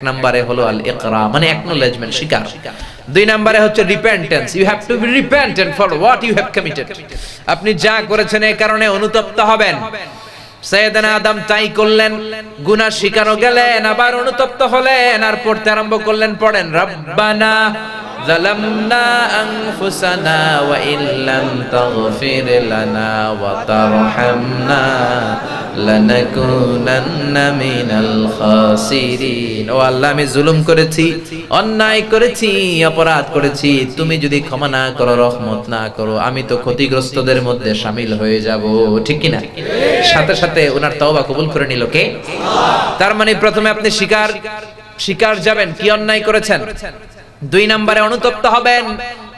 নম্বরে হলো আল ইকরা মানে অ্যাকনলেজমেন্ট, স্বীকার। দুই নম্বরে হচ্ছে repentance, you have to be repentant for what you have committed. আপনি যা করেছেন এই কারণে অনুতপ্ত হবেন। সাইয়েদনা আদম তাই করলেন, গুনাহ স্বীকারও গেলেন, আবার অনুতপ্ত হলেন আর পড়তে আরম্ভ করলেন। পড়েন, রব্বানা যালামনা আনফুসানা ওয়া ইল্লাম তাগফির লানা ওয়া তারহামনা লানাকুনান্না মিনাল খাসিরিন। ও আল্লাহ, আমি জুলুম করেছি, অন্যায় করেছি, অপরাধ করেছি। তুমি যদি ক্ষমা না করো, রহমত না করো, আমি তো ক্ষতিগ্রস্তদের মধ্যে শামিল হয়ে যাব। ঠিক কি না? সাথে সাথে ওনার তওবা কবুল করে নিল কে? তার মানে প্রথমে আপনি স্বীকার যাবেন কি অন্যায় করেছেন, দুই নম্বরে অনুতপ্ত হবেন,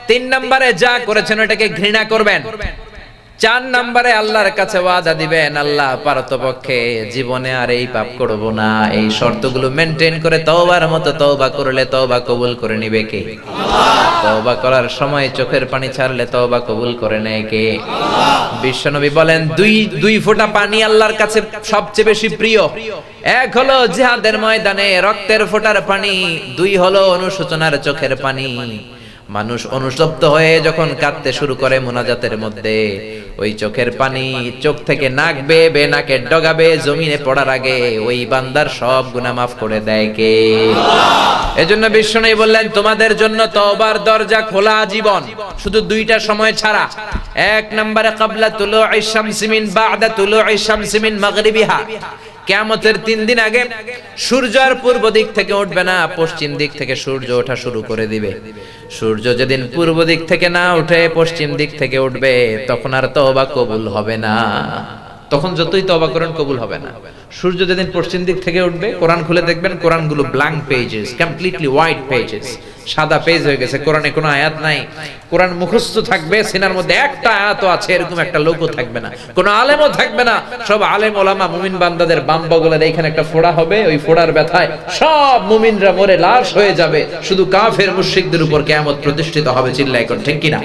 তিন নম্বরে যা করেছেন ওটাকে ঘৃণা করবেন, চার নম্বরে আল্লাহর কাছে ওয়াদা দিবেন, আল্লাহ পারতপক্ষে জীবনে আর এই পাপ করব না। এই শর্তগুলো মেনটেন করে তওবার মতো তওবা করলে তওবা কবুল করে নিবে কে? তওবা করার সময় চোখের পানি ছাড়লে তওবা কবুল করে নেয় কে? বিশ্বনবী বলেন, দুই ফোঁটা পানি আল্লাহর কাছে সবচেয়ে বেশি প্রিয়। এক হলো জিহাদের ময়দানে রক্তের ফোঁটার পানি, দুই হলো অনুশোচনার চোখের পানি। মানুষ অনুতপ্ত হয়ে যখন কাঁদতে শুরু করে মুনাজাতের মধ্যে, ওই চোখের পানি চোখ থেকে নাক বেয়ে নাকের ডগা বেয়ে জমিনে পড়ার আগে ওই বান্দার সব গুনাহ মাফ করে দেয় কে? এজন্য বিশ্বনবী বললেন, তোমাদের জন্য তওবার দরজা খোলা জীবন, শুধু দুইটা সময় ছাড়া। এক নম্বরে ক্বাবলা তুলুই শামসি মিন বা'দা তুলুই শামসি মিন মাগরিবিহা, কিয়ামতের 3 দিন আগে সূর্য আর পূর্ব দিক থেকে উঠবে না, পশ্চিম দিক থেকে সূর্য ওঠা শুরু করে দিবে। সূর্য যেদিন পূর্ব দিক থেকে না উঠে পশ্চিম দিক থেকে উঠবে, তখন আর তওবা কবুল হবে না। তখন যতই তওবা করেন কবুল হবে না। সূর্য যেদিন পশ্চিম দিক থেকে উঠবে, কোরআন খুলে দেখবেন কোরআনগুলো blank pages, completely white pages, সাদা পেজ হয়ে গেছে। কোরআনে কোনো আয়াত নাই, কোরআন মুখস্থ থাকবে, সিনার মধ্যে একটা আয়াতও আছে এরকম একটা লোকও থাকবে না, কোনো আলেমও থাকবে না। সব আলেম ওলামা মুমিন বান্দাদের বাম বগলের এইখানে একটা ফোড়া হবে, ওই ফোড়ার ব্যথায় সব মুমিনরা মরে লাশ হয়ে যাবে, শুধু কাফের মুশরিকদের উপর কিয়ামত প্রতিষ্ঠিত হবে। চিল্লায় কোন ঠিক কিনা?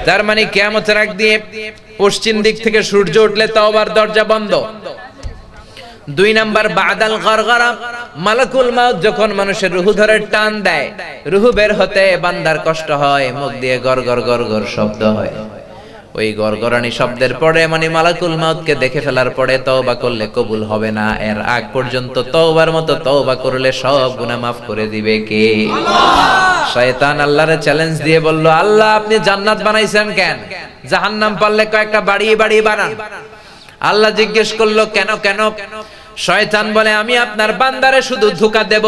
তার মানে কিয়ামতের আগ দিয়ে পশ্চিম দিক থেকে সূর্য উঠলে তওবার দরজা বন্ধ। দুই নাম্বার বাদাল গরগরা, মালাকুল মাউত যখন মানুষের রূহ ধরে টান দেয়, রূহ বের হতে বান্দার কষ্ট হয়, মুখ দিয়ে গরগর গরগর শব্দ হয়। ওই গরগরানি শব্দের পরে মানে মালাকুল মাউতকে দেখে ফেলার পরে তওবা করলে কবুল হবে না। এর আগ পর্যন্ত তওবার মতো তওবা করলে সব গুনাহ মাফ করে দিবে কে? শয়তান আল্লাহরে চ্যালেঞ্জ দিয়ে বলল, আল্লাহ আপনি জান্নাত বানাইছেন কেন? জাহান্নাম পারলে কয়েকটা বাড়িয়ে বাড়িয়ে বানান। আল্লাহ জিজ্ঞেস করলো, কেন কেন? শয়তান বলে, আমি আপনার বান্দারে শুধু ধোঁকা দেব,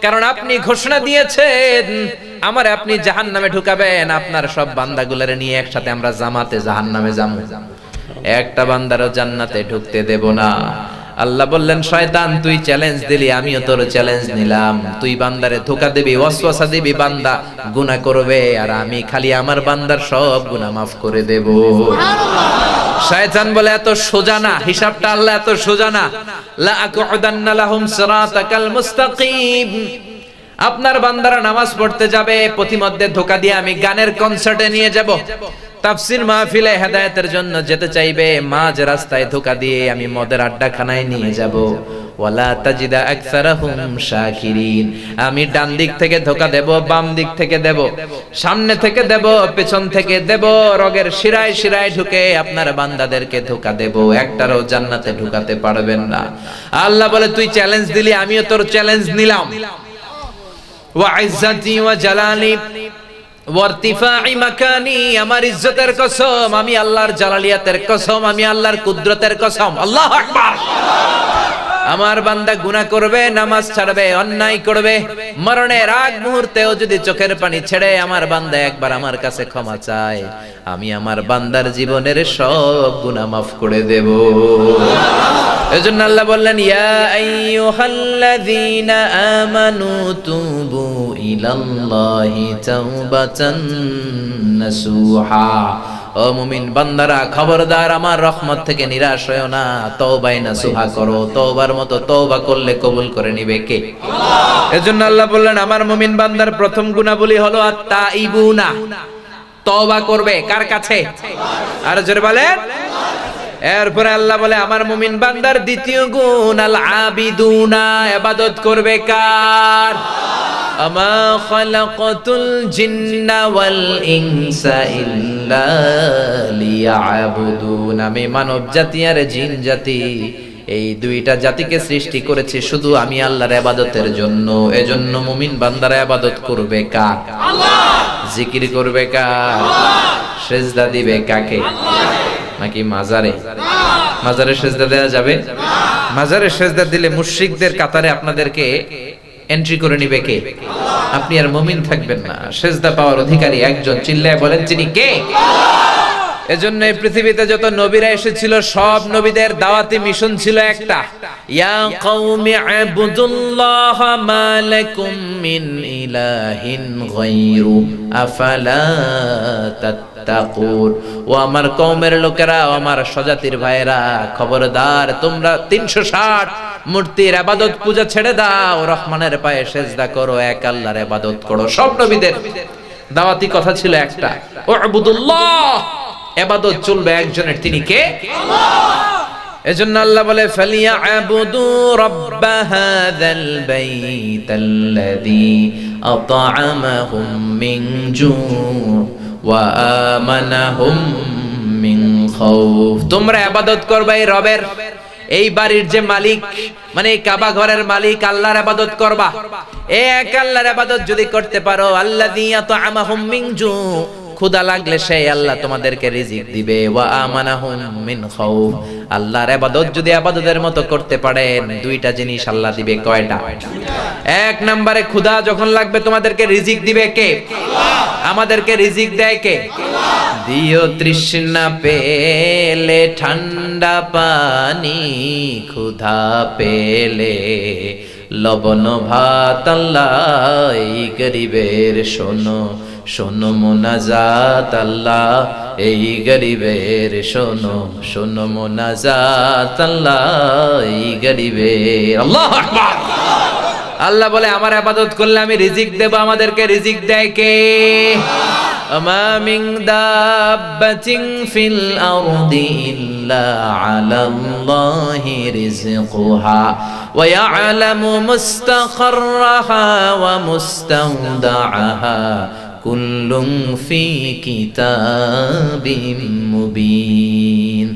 কারণ আপনি ঘোষণা দিয়েছেন আমারে আপনি জাহান্নামে ঢুকাবেন, আপনার সব বান্দাগুলোরে নিয়ে একসাথে আমরা জামাতে জাহান্নামে যাবো, একটা বান্দারও জান্নাতে ঢুকতে দেব না। আল্লাহ বললেন, শয়তান তুই চ্যালেঞ্জ দিলি, আমিও তোর চ্যালেঞ্জ নিলাম। তুই বান্দারে ধোঁকা দিবি, ওয়াসওয়াসা দিবি, বান্দা গুনাহ করবে, আর আমি খালি আমার বান্দার সব গুনাহ মাফ করে দেব। শয়তান বলে, এত সোজা না হিসাবটা, আল্লাহ এত সোজা না। লা আকুদান্না লাহুম সিরাতাকাল মুস্তাকিম, আপনার বান্দারা নামাজ পড়তে যাবে, পথিমধ্যে ধোঁকা দিয়ে আমি গানের কনসার্টে নিয়ে যাব, তাফসীর মাহফিলে হেদায়েতের জন্য যেতে চাইবে, মাঝ রাস্তায় ধোঁকা দিয়ে আমি মদের আড্ডাখানায় নিয়ে যাব। ওয়ালা তাজিদা আকসারাহুম শাকিরিন, আমি ডান দিক থেকে ধোঁকা দেব, বাম দিক থেকে দেব, সামনে থেকে দেব, পেছন থেকে দেব, রগের শিরায় শিরায় ঢুকে আপনার বান্দাদেরকে ধোঁকা দেব, একটারও জান্নাতে ঢুকাতে পারবেন না। আল্লাহ বলে, তুই চ্যালেঞ্জ দিলি, আমিও তোর চ্যালেঞ্জ নিলাম। ওয়া ইজ্জাতি ওয়া জালালি ওয়ারতিফাই মাকানি, আমার ইজ্জতের কসম, আমি আল্লাহর জালালিয়াতের কসম, আমি আল্লাহর কুদরতের কসম। আল্লাহু আকবার। আমার বান্দা গুনাহ করবে, নামাজ ছাড়বে, অন্যায় করবে, মরণের আগ মুহূর্তেও যদি চোখের পানি ছেড়ে আমার বান্দা একবার আমার কাছে ক্ষমা চায়, আমি আমার বান্দার জীবনের সব গুনাহ মাফ করে দেব। এজন্য আল্লাহ বললেন, ইয়া আইয়ুহাল্লাযীনা আমানু তুবু ইলাল্লাহি তাওবাতান নাসুহা, ও মুমিন বান্দারা খবরদার আমার রহমত থেকে নিরাশ হয়ো না, তওবায়ে নাসুহা করো, তওবার মতো তওবা করলে কবুল করে নিবে কে? আল্লাহ। এজন্য আল্লাহ বললেন, আমার মুমিন বান্দার প্রথম গুনাহবলী হলো আত-তাইবুনা, তওবা করবে কার কাছে? আর জোরে বলেন, এরপরে আল্লাহ বলে আমার মুমিন বান্দার দ্বিতীয় গুণ আল আবিদুনা, ইবাদত করবে কার? আমা খালাকাতুল জিন্না ওয়াল ইনসা ইল্লা লিয়াবুদুন, আমি মানব জাতি আর জিন জাতি এই দুইটা জাতিকে সৃষ্টি করেছি শুধু আমি আল্লাহর ইবাদতের জন্য। এজন্য মুমিন বান্দারা ইবাদত করবে কার? আল্লাহ। জিকির করবে কার? আল্লাহ। সিজদা দিবে কাকে? নাকি মাজারে? মাজারে সিজদা দেওয়া যাবে? মাজারে সিজদা দিলে মুশরিকদের কাতারে আপনাদেরকে এন্ট্রি করে নিবে কে? আপনি আর মুমিন থাকবেন না। সিজদা পাওয়ার অধিকারী একজন, চিল্লায় বলেন তিনি কে? এজন্য এই পৃথিবীতে যত নবীরা এসেছিল সব নবীদের দাওয়াতি মিশন ছিল একটা, ইয়া কওমি আবুদুল্লাহ মা লাকুম মিন ইলাহিন গায়রু আফালা তাত্তাকুন। ও আমার কওমের লোকেরা, ও আমার স্বজাতির ভাইয়েরা, খবরদার তোমরা 360 মূর্তির ইবাদত পূজা ছেড়ে দাও, রহমানের পায়ে সিজদা করো, এক আল্লাহর ইবাদত করো। সব নবীদের দাওয়াতি কথা ছিল একটা, উবুদুল্লাহ, ইবাদত চলবে একজনের, তিনি কে? আল্লাহ। এজন্য আল্লাহ বলে ফালিয়াবুদু রাব্ব হাযাল বাইতাল্লাযী আত'আমাহুম মিন জু' ওয়া আমানাহুম মিন খাউফ। তোমরা ইবাদত করবে এই রবের, এই বাড়ির যে মালিক, মানে এই কাবা ঘরের মালিক আল্লাহর ইবাদত করবা। এক আল্লাহর ইবাদত যদি করতে পারো, আল্লাযী আত'আমাহুম মিন জু', ক্ষুধা লাগলে সেই আল্লাহ তোমাদেরকে রিজিক দিবে, ওয়া আমানাহুম মিন খাউফ। আল্লাহর ইবাদত যদি ইবাদতের মতো করতে পারেন, দুইটা জিনিস আল্লাহ দিবে। কয়টা? এক নম্বরে ক্ষুধা যখন লাগবে তোমাদেরকে রিজিক দিবে কে? আল্লাহ। আমাদেরকে রিজিক দেয় কে? আল্লাহ। দিও তৃষ্ণা পেলে ঠান্ডা পানি, ক্ষুধা পেলে লবণ ভাত, আল্লাহ এই গরিবের শোনো শোনো মোনাজাত, আল্লাহ এই গরিবের শোনো শোনো মোনাজাত, আল্লাহ এই গরিবের। আল্লাহু আকবার। আল্লাহ বলে আমার ইবাদত করলে আমি রিজিক দেব। আমাদেরকে রিজিক দেয় কে? আমা মিন দাব্বাতিন ফিল আরদি ইল্লা আলাল্লাহি রিজকুহা ওয়া ইয়ালামু মুস্তাকররাহা ওয়া মুস্তাওদাআহা কুল্লুম ফি কিতাবিম মুবিন।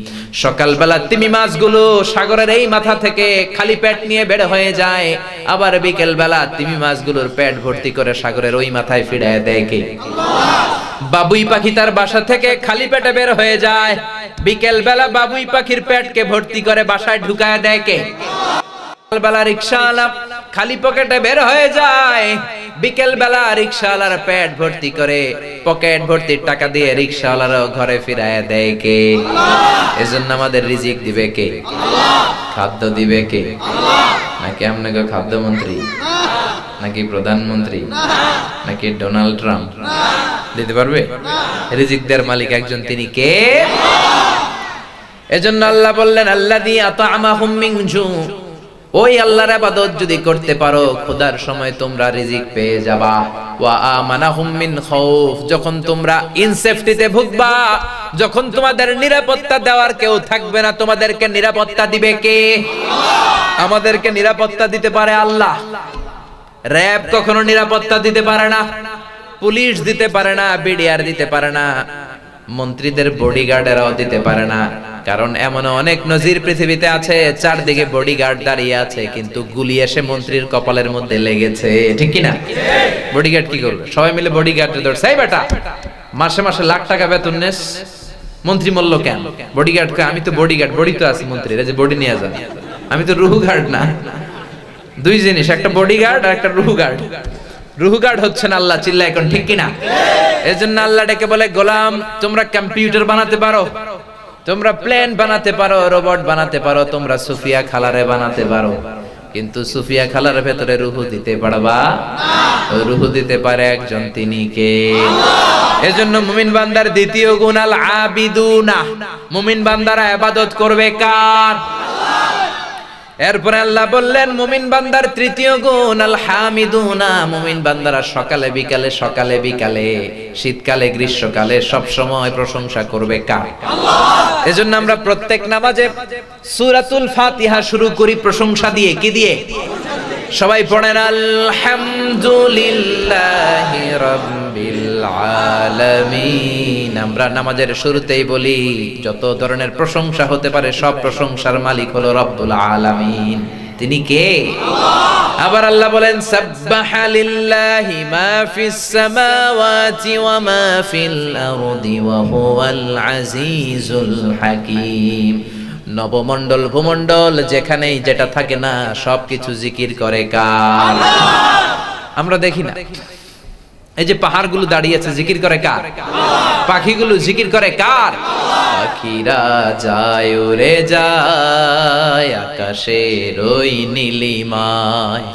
সকালবেলা তিমি মাছগুলো সাগরের এই মাথা থেকে খালি পেট নিয়ে বের হয়ে যায়, আবার বিকেল বেলা তিমি মাছগুলোর পেট ভর্তি করে সাগরের ওই মাথায় ফিরিয়ে দেয় কে? আল্লাহ। বাবুই পাখি তার বাসা থেকে খালি পেটে বের হয়ে যায়, বিকেল বেলা বাবুই পাখির পেটকে ভর্তি করে বাসায় ঢুকায় দেয় কে? সকালবেলা রিকশাওয়ালা খালি পকেটে বের হয়ে যায়, বিকেল বেলা রিকশাওয়ালার পেট ভর্তি করে পকেট ভর্তি টাকা দিয়ে রিকশাওয়ালারও ঘরে ফিরায় দেয় কে? আল্লাহ। এজন্য আমাদের রিজিক দিবে কে? আল্লাহ। খাদ্য দিবে কে? আল্লাহ। নাকি আপনাকে খাদ্যমন্ত্রী, নাকি প্রধানমন্ত্রী, নাকি ডোনাল্ড ট্রাম্প দিতে পারবে? রিজিক দেওয়ার মালিক একজন, তিনি কে? আল্লাহ। এজন্য আল্লাহ বললেন আল্লাযী আত'আমাহুম মিন জু', ওই আল্লাহর ইবাদত যদি করতে পারো, খোদার সময় তোমরা রিজিক পেয়ে যাবা। ওয়া আমানাহুম মিন খাউফ, যখন তোমরা ইনসেফটিতে ভুগবা, যখন তোমাদের নিরাপত্তা দেওয়ার কেউ থাকবে না, তোমাদেরকে নিরাপত্তা দিবে কে? আল্লাহ। আমাদেরকে নিরাপত্তা দিতে পারে আল্লাহ। র‍্যাব কখনো নিরাপত্তা দিতে পারে না, পুলিশ দিতে পারে না, বিডিআর দিতে পারে না, মন্ত্রীদের বডিগার্ডেরাও দিতে পারে না। কারণ এমন অনেক নজির পৃথিবীতে আছে, চারদিকে বডিগার্ড দাঁড়িয়ে আছে, কিন্তু গুলি এসে মন্ত্রীর কপালের মধ্যে লেগেছে, ঠিক কি না? বডিগার্ড কি করবে? সবাই মিলে বডিগার্ডে ধরছে, এই বেটা মাসে মাসে লাখ টাকা বেতন নেস, মন্ত্রী মূল্য কেন? বডিগার্ড কে, আমি তো বডিগার্ড, বডি তো আছে মন্ত্রীর, এই যে বডি নিয়ে যান, আমি তো রুহু গার্ড না। দুই জিনিস, একটা বডিগার্ড আর একটা রুহু গার্ড। রুহু গার্ড হচ্ছেন আল্লাহ, চিল্লা এখন ঠিক কিনা? এজন্য আল্লাহ ডেকে বলে গোলাম তোমরা কম্পিউটার বানাতে পারো, তোমরা প্লেন বানাতে পারো, রোবট বানাতে পারো, তোমরা সুফিয়া খালারে বানাতে পারো, কিন্তু সুফিয়া খালার ভেতরে রুহু দিতে পারবা না। রুহু দিতে পারে একজন, তিনি কে? আল্লাহ। এজন্য মুমিন বান্দার দ্বিতীয় গুণ আল আবিদুনা, মুমিন বান্দারা ইবাদত করবে কার? আল্লাহ। এরপরে আল্লাহ বললেন মুমিন বান্দার তৃতীয় গুণ আল হামিদুনা, মুমিন বান্দারা সকালে বিকালে শীতকালে গ্রীষ্মকালে সব সময় প্রশংসা করবে কার? আল্লাহ। এজন্য আমরা প্রত্যেক নামাজে সূরাতুল ফাতিহা শুরু করি প্রশংসা দিয়ে। কি দিয়ে? সবাই পড়েন আলহামদুলিল্লাহি রাব্বিল আলামিন। আমরা নামাজের শুরুতেই বলি যত ধরনের প্রশংসা হতে পারে সব প্রশংসার মালিক হলো রব্বুল আলামিন। তিনি কে? আল্লাহ। আবার আল্লাহ বলেন সাব্বাহা লিল্লাহি মা ফিস সামাওয়াতি ওয়া মা ফিল আরদি ওয়া হুয়াল আজিজুল হাকীম। নবমণ্ডল ভূমণ্ডল যেখানেই যেটা থাকে না সবকিছু জিকির করে কার? আমরা দেখি না এই যে পাহাড়গুলো দাঁড়িয়ে আছে জিকির করে কার? পাখিগুলো জিকির করে কার? পাখিরা যায় উড়ে যায় আকাশের ওই নীলিমায়,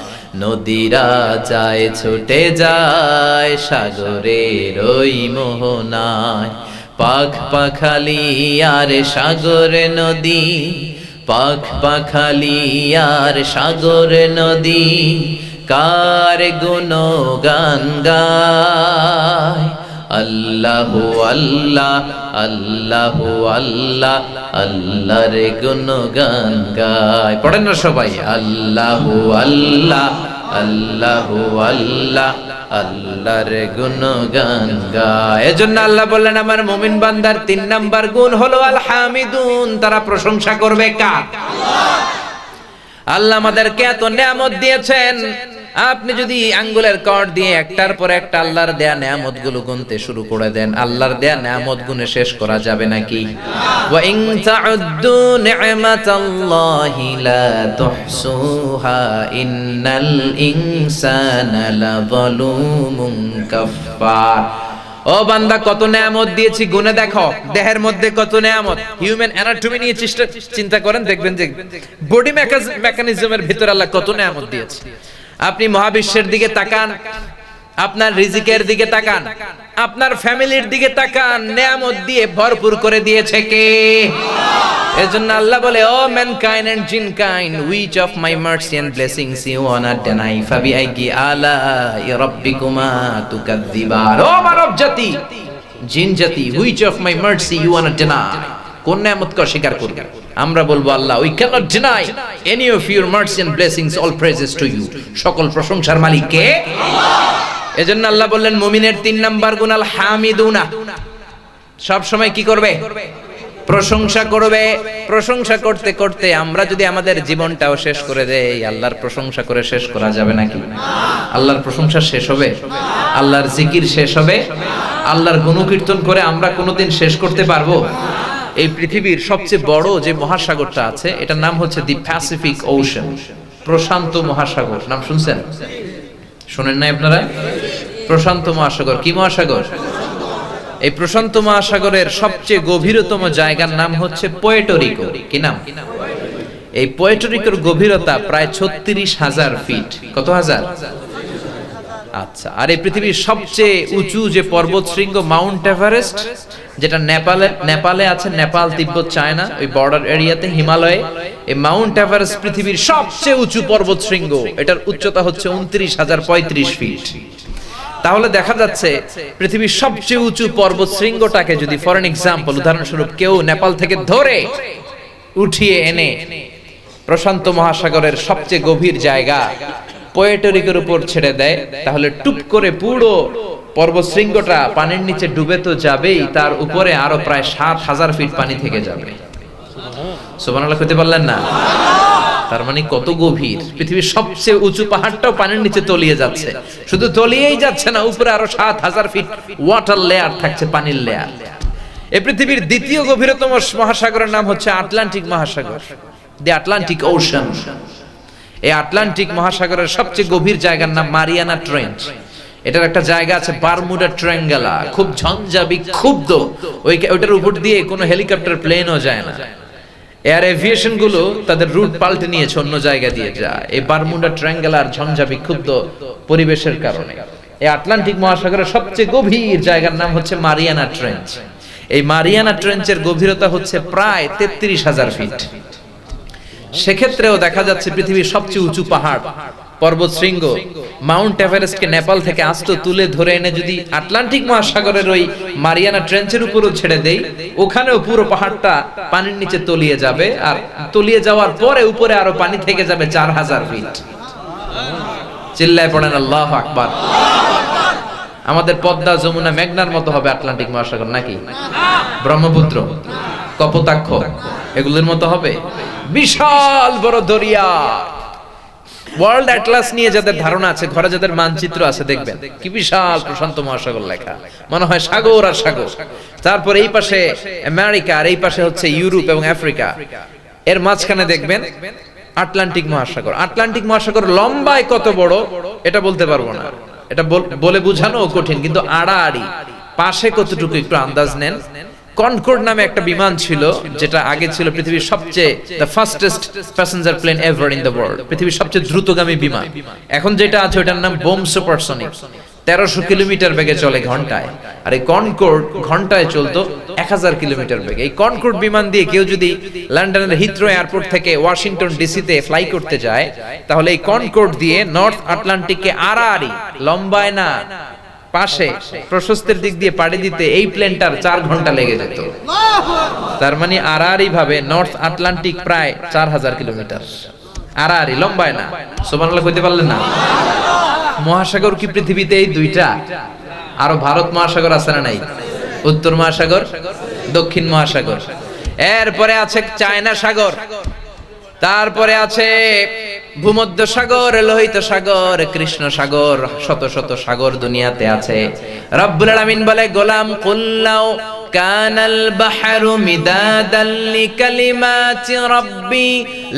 নদীরা যায় ছুটে যায় সাগরের ওই মোহনায়। পাখ পাখালি আর সাগর নদী, পাখ পাখালি আর সাগর নদী কার গুণগান গায়। আল্লাহু আল্লাহ আল্লাহু আল্লাহ আল্লাহর গুণগান গায়। পড়েন না সবাই আল্লাহু আল্লাহ আল্লাহু আল্লাহ আল্লাহর গুণগান গায়। এজন্য আল্লাহ বললেন আমার মুমিন বান্দার 3 নাম্বার গুণ হলো আল হামিদুন, তারা প্রশংসা করবে কার? আল্লাহ। আল্লাহ আমাদেরকে এত নিয়ামত দিয়েছেন, আপনি যদি আঙ্গুলের কর দিয়ে একটার পর একটা আল্লাহর দেয়া নিয়ামতগুলো গুনতে শুরু করে দেন, আল্লাহর দেয়া নিয়ামত গুনে শেষ করা যাবে নাকি? ওয়া ইন তাউদ্দু নি'মাতাল্লাহি লা তুহসুহা ইন্নাল ইনসানা লাযালুমুন কাফফার। ও বান্দা কত নিয়ামত দিয়েছি গুনে দেখো, দেহের মধ্যে কত নিয়ামত। হিউম্যান অ্যানাটমি নিয়ে চিন্তা করেন, দেখবেন যে বডি মেকানিজমের ভিতরে আল্লাহ কত নিয়ামত দিয়েছে। আপনি মহাবিশ্বের দিকে তাকান, আপনার রিজিকের দিকে তাকান, আপনার ফ্যামিলির দিকে তাকান, নিয়ামত দিয়ে ভরপুর করে দিয়েছে কে? আল্লাহ। এজন্য আল্লাহ বলে O mankind and jinnkind, which of my mercy and blessings you wanna deny ফাবি আইকি আলা রাব্বিকুমা তুকাযযিবান। ও মানব জাতি, জিন জাতি, which of my mercy you wanna deny, কোন নিয়ামতকে অস্বীকার করবে? আমরা বলবো আল্লাহ we cannot deny any of your mercy and blessings, all praises to you, সকল প্রশংসার মালিক কে? আল্লাহ। এজন্য আল্লাহ বললেন মুমিনের 3 নাম্বার গুণ আল হামিদুনা, সব সময় কি করবে? প্রশংসা করবে। প্রশংসা করতে করতে আমরা যদি আমাদের জীবনটাও শেষ করে দেই, আল্লাহর প্রশংসা করে শেষ করা যাবে নাকি? আল্লাহর প্রশংসা শেষ হবে? আল্লাহর জিকির শেষ হবে? আল্লাহর গুণকীর্তন করে আমরা কোনোদিন শেষ করতে পারবো? এই পৃথিবীর সবচেয়ে বড় যে মহাসাগরটা আছে এটার নাম হচ্ছে দি প্যাসিফিক ওশান, প্রশান্ত মহাসাগর। নাম শুনছেন? শুনেন নাই আপনারা? প্রশান্ত মহাসাগর। কি মহাসাগর? এই প্রশান্ত মহাসাগরের সবচেয়ে গভীরতম জায়গার নাম হচ্ছে পুয়ের্টো রিকো। কি নাম? এই পুয়ের্টো রিকোর গভীরতা প্রায় 36,000 ফিট। কত হাজার? আচ্ছা। আর এই পৃথিবীর সবচেয়ে উঁচু যে পর্বত শৃঙ্গ মাউন্ট এভারেস্ট, যেটা নেপালে আছে, নেপাল তিব্বত চায়না ওই বর্ডার এরিয়াতে হিমালয়ে, এই মাউন্ট এভারেস্ট পৃথিবীর সবচেয়ে উঁচু পর্বত শৃঙ্গ। এটার উচ্চতা হচ্ছে 29,035 ফিট। তাহলে দেখা যাচ্ছে পৃথিবীর সবচেয়ে উঁচু পর্বত শৃঙ্গটাকে যদি ফর এন এক্সাম্পল, উদাহরণস্বরূপ কেউ নেপাল থেকে ধরে উঠিয়ে এনে প্রশান্ত মহাসাগরের সবচেয়ে গভীর জায়গা পুয়ের্টো রিকোর উপর ছেড়ে দেয়, তাহলে টুপ করে পুরো পর্বত শৃঙ্গটা পানির নিচে ডুবে তো যাবেই, তার উপরে আরো প্রায় 7,000 ফিট পানি থেকে যাবে। সুবহানাল্লাহ কইতে পারলেন না? তার মানে কত গভীর। পৃথিবীর সবচেয়ে উঁচু পাহাড়টাও পানির নিচে তলিয়ে যাচ্ছে। শুধু তলিয়েই যাচ্ছে না, উপরে আরো 7,000 ফিট ওয়াটার লেয়ার থাকছে, পানির লেয়ার। এই পৃথিবীর দ্বিতীয় গভীরতম মহাসাগরের নাম হচ্ছে আটলান্টিক মহাসাগর, দি আটলান্টিক ওশান। এই আটলান্টিক মহাসাগরের সবচেয়ে গভীর জায়গার নাম মারিয়ানা ট্রেঞ্চ। এটার একটা জায়গা আছে বারমুডা ট্রায়াঙ্গেলা, খুব ঝঞ্ঝা বিক্ষুব্ধ, ওইটার উপর দিয়ে কোনো হেলিকপ্টার প্লেনও যায় না। এয়ার এভিয়েশন গুলো তাদের রুট পাল্টে নিয়েছে, অন্য জায়গা দিয়ে যায় এই বারমুডা ট্রায়াঙ্গেলার ঝঞ্ঝা বিক্ষুব্ধ পরিবেশের কারণে। এই আটলান্টিক মহাসাগরের সবচেয়ে গভীর জায়গার নাম হচ্ছে মারিয়ানা ট্রেঞ্চ। এই মারিয়ানা ট্রেঞ্চের গভীরতা হচ্ছে প্রায় 33,000 ফিট। সেক্ষেত্রেও দেখা যাচ্ছে পৃথিবীর সবচেয়ে উঁচু পাহাড় পর্বত শৃঙ্গ মাউন্ট এভারেস্টকে নেপাল থেকে আস্ত তুলে ধরে এনে যদি আটলান্টিক মহাসাগরের ওই মারিয়ানা ট্রেঞ্চের উপরও ছেড়ে দেই, ওখানেও পুরো পাহাড়টা পানির নিচে তলিয়ে যাবে, আর তলিয়ে যাওয়ার পরে উপরে আরো পানি থেকে যাবে 4000 ফিট। চিল্লায় পড়েন আল্লাহু আকবার। আমাদের পদ্মা, যমুনা, মেঘনার মতো হবে আটলান্টিক মহাসাগর নাকি? ব্রহ্মপুত্র, কপোতাক্ষ এগুলোর মতো হবে? বিশাল বড় দরিয়া। ওয়ার্ল্ড অ্যাটলাস নিয়ে যাদের ধারণা আছে, ঘরে যাদের মানচিত্র আছে, দেখবেন কি বিশাল প্রশান্ত মহাসাগর লেখা, মনে হয় সাগর আর সাগর। তারপর এই পাশে আমেরিকা, আর এই পাশে হচ্ছে ইউরোপ এবং আফ্রিকা, এর মাঝখানে দেখবেন আটলান্টিক মহাসাগর। আটলান্টিক মহাসাগর লম্বায় কত বড় এটা বলতে পারবো না, এটা বলে বোঝানো কঠিন, কিন্তু আড়াআড়ি পাশে কতটুকু একটু আন্দাজ নেন। কনকর্ড নামে একটা বিমান ছিল, যেটা আগে ছিল পৃথিবীর সবচেয়ে the fastest passenger plane ever in the world, পৃথিবীর সবচেয়ে দ্রুতগামী বিমান। এখন যেটা আছে ওটার নাম বোম সুপারসনিক, 1300 কিলোমিটার বেগে চলে ঘন্টায়। আর এই কনকর্ড ঘন্টায় চলতো 1000 কিলোমিটার বেগে। এই কনকর্ড বিমান দিয়ে কেউ যদি লন্ডনের হিথ্রো এয়ারপোর্ট থেকে ওয়াশিংটন ডিসিতে ফ্লাই করতে যায়, তাহলে এই কনকর্ড দিয়ে নর্থ আটলান্টিককে আড়াআড়ি, লম্বায় না পাশে প্রশস্তের দিক দিয়ে পাড়ি দিতে এই প্লেনটার 4 ঘন্টা লেগে যেত। তার মানে আড়াআড়ি ভাবে নর্থ আটলান্টিক প্রায় 4000 কিলোমিটার, আড়াআড়ি, লম্বায় না। সুবহানাল্লাহ কইতে পারলেন না? মহাসাগর কি পৃথিবীতে এই দুইটা? আরো ভারত মহাসাগর আছে না নাই? উত্তর মহাসাগর, দক্ষিণ মহাসাগর, এরপরে আছে চায়না সাগর, তারপরে আছে ভূমধ্য সাগর, লোহিত সাগর, কৃষ্ণ সাগর, শত শত সাগর দুনিয়াতে আছে। রব্বুল আলামিন বলে, গোলাম কুল্লাউ কানাল বাহরু মিদাদাল লিকালিমাতি রাব্বি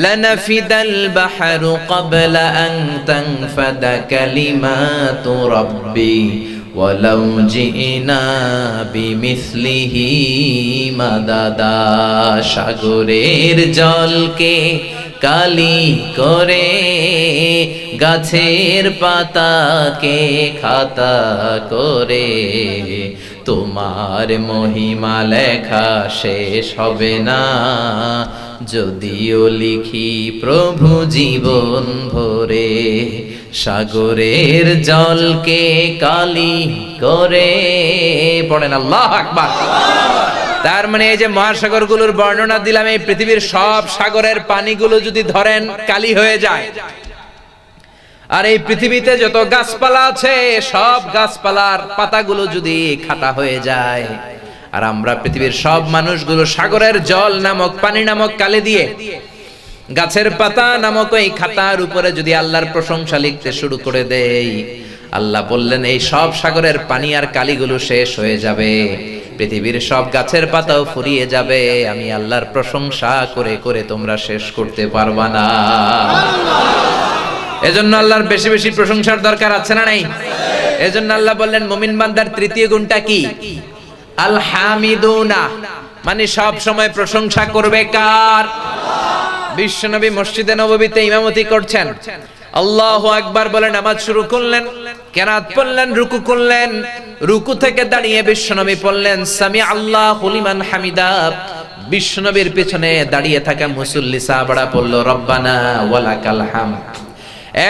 লানাফিদাল বাহরু ক্বাবলা আন তানফাদা কালিমাতু রাব্বি ওয়ালাউ জিনা বিমিসলিহি মাদাদা। সাগরের জলকে কালি করে, গাছের পাতাকে খাতা করে, তোমার মহিমা লেখা শেষ হবে না, যদিও লিখি প্রভু জীবন ভরে। সাগরের জলকে কালি করে, পড়েন আল্লাহু আকবার। তার মানে এই যে মহাসাগরগুলোর বর্ণনা দিলাম, এই পৃথিবীর সব সাগরের পানিগুলো যদি ধরেন কালি হয়ে যায়, আর এই পৃথিবীতে যত গাছপালা আছে সব গাছপালার পাতাগুলো যদি খাতা হয়ে যায়, আর আমরা পৃথিবীর সব মানুষগুলো সাগরের জল নামক, পানি নামক কালি দিয়ে গাছের পাতা নামক এই খাতার উপরে যদি আল্লাহর প্রশংসা লিখতে শুরু করে দেই, আল্লাহ বললেন এই সব সাগরের পানি আর কালিগুলো শেষ হয়ে যাবে, পৃথিবীর সব গাছের পাতাও ফুরিয়ে যাবে, আমি আল্লাহর প্রশংসা করে করে তোমরা শেষ করতে পারবা না। এজন্য আল্লাহর বেশি বেশি প্রশংসার দরকার আছে না নাই? এজন্য আল্লাহ বললেন মুমিন বান্দার তৃতীয় গুণটা কি? আল হামিদুনা, মানে সব সময় প্রশংসা করবে কার? বিশ্বনবী মসজিদে নববীতে ইমামতি করছেন, আল্লাহু আকবার বলে নামাজ শুরু করলেন, কেরাত পড়লেন, রুকু করলেন, রুকু থেকে দাঁড়িয়ে বিশ্বনবী পড়লেন সামি আল্লাহু লিমান হামিদা। বিশ্বনবীর পেছনে দাঁড়িয়ে থাকা মুসল্লি সাহাবারা পড়ল রব্বানা ওয়ালাকাল হামদ।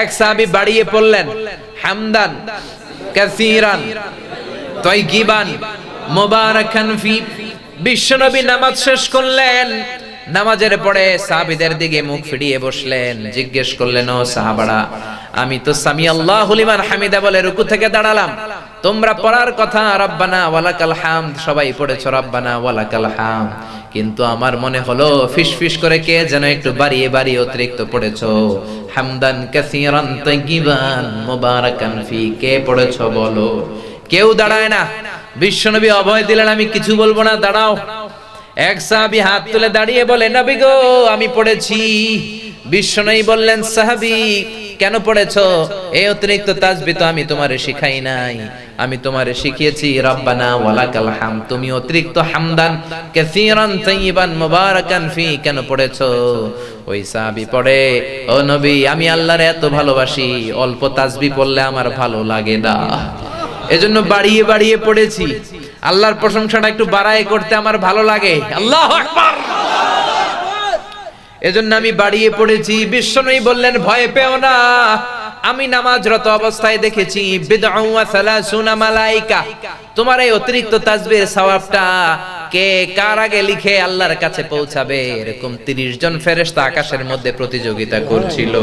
এক সাহাবী বাড়িয়ে পড়লেন হামদান কাসীরান তাইয়িবান মুবারাকান ফি। বিশ্বনবী নামাজ শেষ করলেন, নামাজের পরে সাহাবীদের দিকে মুখ ফিরিয়ে বসলেন, জিজ্ঞেস করলেন, ও সাহাবারা, আমি তো সামি আল্লাহু লিমান হামিদা বলে রুকু থেকে দাঁড়ালাম, তোমরা পড়ার কথা রব্বানা ওয়ালাকাল হামদ, সবাই পড়েছো রব্বানা ওয়ালাকাল হামদ, কিন্তু আমার মনে হলো ফিসফিস করে কে যেন একটু বাড়িয়ে বাড়িয়ে অতিরিক্ত পড়েছো, হামদান কাসীরান তাইয়িবান মুবারাকান ফি, কে পড়েছো বলো? কেউ দাঁড়ায় না। বিশ্বনবী অভয় দিলেন, আমি কিছু বলবো না, দাঁড়াও। এক সাহাবী হাত তুলে দাঁড়িয়ে বলে, নবী গো আমি পড়েছি। বিশ্বনবী বললেন, সাহাবী কেন পড়েছো? এই অতিরিক্ত তাসবিহ তো আমি তোমারে শিখাই নাই, আমি তোমারে শিখিয়েছি রব্বানা ওয়ালাকাল হামদ, তুমি অতিরিক্ত হামদান কাসীরান তাইয়িবান মুবারাকান ফি কেন পড়েছো? ওই সাহাবী পড়ে, ও নবী আমি আল্লাহরে এত ভালোবাসি, অল্প তাসবিহ পড়লে আমার ভালো লাগে না, এজন্য বাড়িয়ে বাড়িয়ে পড়েছি, আল্লাহর প্রশংসাটা একটু বাড়ায় করতে আমার ভালো লাগে। আল্লাহু আকবার। এজন্য আমি বাড়িয়ে পড়েছি। বিশ্বনবী বললেন ভয় পেও না, আমি নামাজরত অবস্থায় দেখেছি বিদউ ওয়া সালাসুনা মালাইকা, তোমার এই অতিরিক্ত তাসবিহের সওয়াবটা কে কার আগে লিখে আল্লাহর কাছে পৌঁছাবে এরকম 30 জন ফেরেশতা আকাশের মধ্যে প্রতিযোগিতা করছিল।